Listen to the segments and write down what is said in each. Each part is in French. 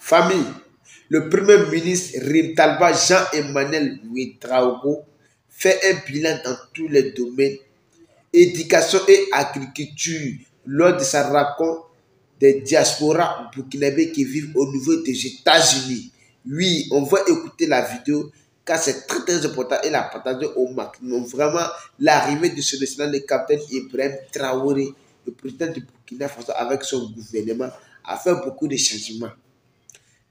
Famille, le Premier ministre Rimtalba Jean-Emmanuel Ouedraogo fait un bilan dans tous les domaines, éducation et agriculture, lors de sa rencontre des diasporas burkinabés qui vivent au niveau des États-Unis. Oui, on va écouter la vidéo car c'est très important et la partager au maximum. Vraiment, l'arrivée de ce national, le capitaine Ibrahim Traoré, le président du Burkina Faso avec son gouvernement, a fait beaucoup de changements.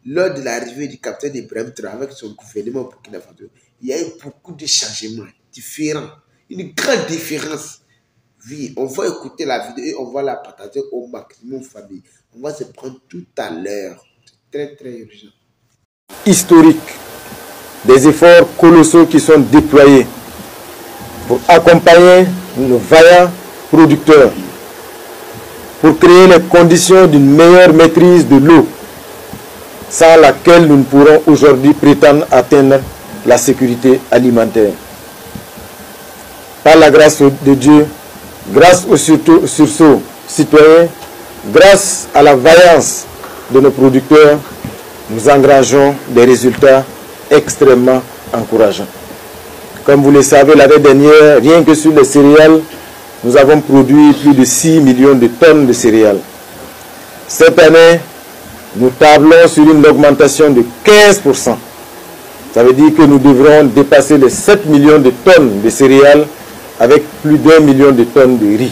Lors de l'arrivée du capitaine Ibrahim Traoré avec son gouvernement au Burkina Faso, il y a eu beaucoup de changements différents, une grande différence. Oui, on va écouter la vidéo et on va la partager au maximum, famille. On va se prendre tout à l'heure. C'est très urgent. Historique, des efforts colossaux qui sont déployés pour accompagner nos vaillants producteurs, pour créer les conditions d'une meilleure maîtrise de l'eau, sans laquelle nous ne pourrons aujourd'hui prétendre atteindre la sécurité alimentaire. Par la grâce de Dieu, grâce au sursaut citoyen, grâce à la vaillance de nos producteurs, nous engageons des résultats extrêmement encourageants. Comme vous le savez, l'année dernière, rien que sur les céréales, nous avons produit plus de 6 millions de tonnes de céréales. Cette année, nous tablons sur une augmentation de 15%. Ça veut dire que nous devrons dépasser les 7 millions de tonnes de céréales avec plus d'1 million de tonnes de riz.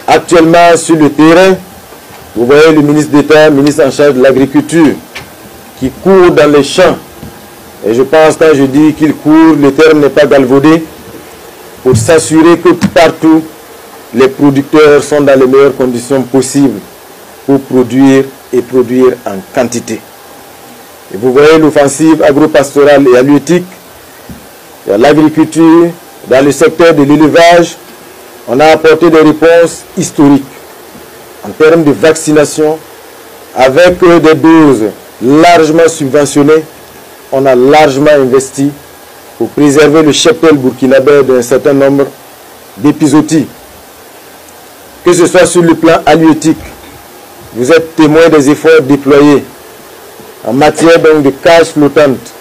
Actuellement, sur le terrain, vous voyez le ministre d'État, ministre en charge de l'agriculture, qui court dans les champs. Et je pense, quand je dis qu'il court, le terme n'est pas galvaudé, pour s'assurer que partout, les producteurs sont dans les meilleures conditions possibles pour produire et produire en quantité. Et vous voyez l'offensive agro-pastorale et halieutique, l'agriculture, dans le secteur de l'élevage, on a apporté des réponses historiques en termes de vaccination, avec des doses largement subventionnées. On a largement investi pour préserver le cheptel burkinabé d'un certain nombre d'épizooties. Que ce soit sur le plan halieutique, vous êtes témoin des efforts déployés en matière donc de cages flottantes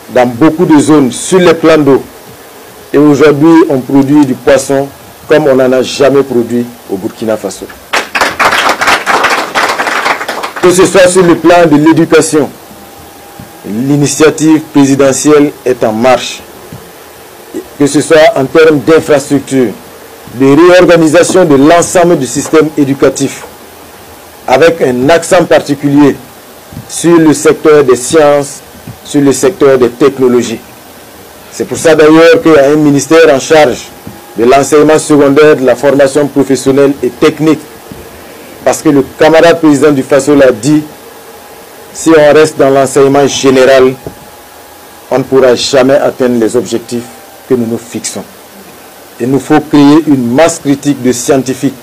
dans beaucoup de zones sur les plans d'eau. Et aujourd'hui, on produit du poisson comme on n'en a jamais produit au Burkina Faso. Que ce soit sur le plan de l'éducation, l'initiative présidentielle est en marche. Que ce soit en termes d'infrastructure, de réorganisation de l'ensemble du système éducatif, avec un accent particulier sur le secteur des sciences, sur le secteur des technologies. C'est pour ça d'ailleurs qu'il y a un ministère en charge de l'enseignement secondaire, de la formation professionnelle et technique. Parce que le camarade président du Faso l'a dit, si on reste dans l'enseignement général, on ne pourra jamais atteindre les objectifs que nous nous fixons. Il nous faut créer une masse critique de scientifiques.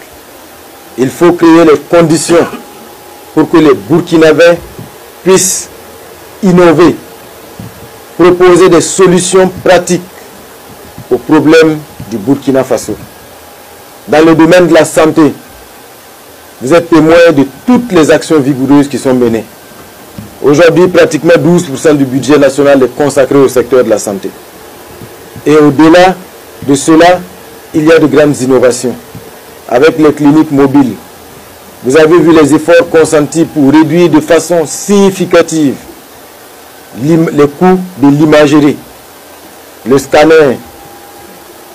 Il faut créer les conditions pour que les Burkinabés puissent innover, proposer des solutions pratiques aux problèmes du Burkina Faso. Dans le domaine de la santé, vous êtes témoin de toutes les actions vigoureuses qui sont menées. Aujourd'hui, pratiquement 12% du budget national est consacré au secteur de la santé. Et au-delà de cela, il y a de grandes innovations. Avec les cliniques mobiles, vous avez vu les efforts consentis pour réduire de façon significative les coûts de l'imagerie, le scanner,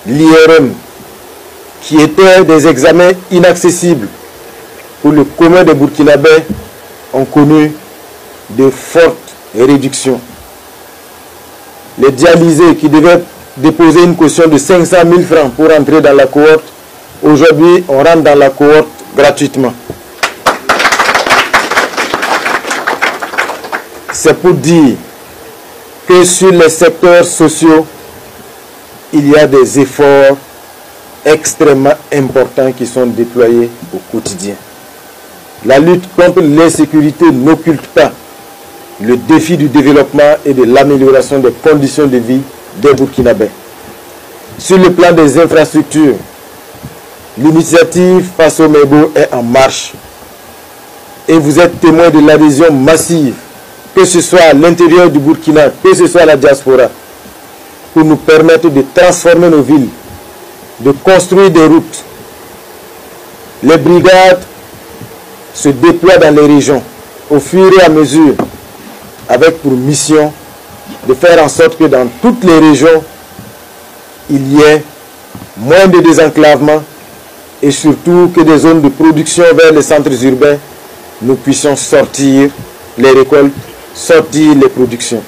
l'IRM, qui étaient des examens inaccessibles pour le commun des Burkinabés, ont connu de fortes réductions. Les dialysés qui devaient déposer une caution de 500 000 francs pour entrer dans la cohorte, aujourd'hui on rentre dans la cohorte gratuitement. C'est pour dire que sur les secteurs sociaux, il y a des efforts extrêmement importants qui sont déployés au quotidien. La lutte contre l'insécurité n'occulte pas le défi du développement et de l'amélioration des conditions de vie des Burkinabés. Sur le plan des infrastructures, L'initiative Faso Mebo est en marche et vous êtes témoin de l'adhésion massive, que ce soit à l'intérieur du Burkina, que ce soit à la diaspora, pour nous permettre de transformer nos villes, de construire des routes. Les brigades se déploient dans les régions au fur et à mesure, avec pour mission de faire en sorte que dans toutes les régions, il y ait moins de désenclavement et surtout que des zones de production vers les centres urbains, nous puissions sortir les récoltes, sortir les productions.